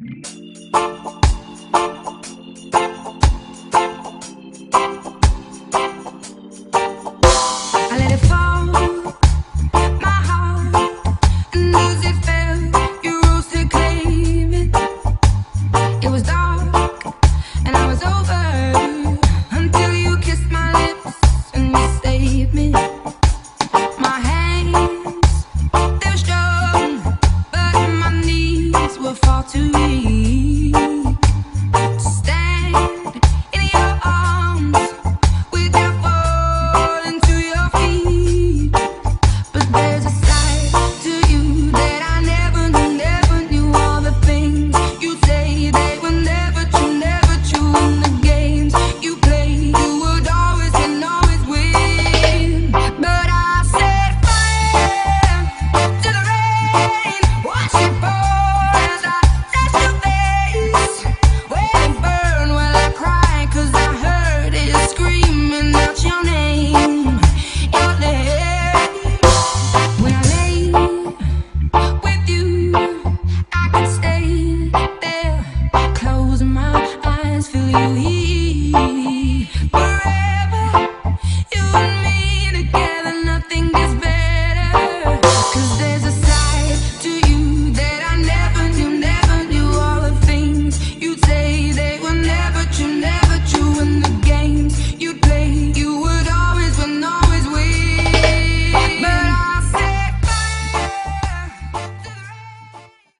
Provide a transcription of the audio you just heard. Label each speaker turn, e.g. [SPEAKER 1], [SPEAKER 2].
[SPEAKER 1] I let it fall, my heart, and as it fell, you rose to claim it. It was dark, and I was over until you kissed my lips and you saved me. My hands, they were strong, but my knees were far too weak.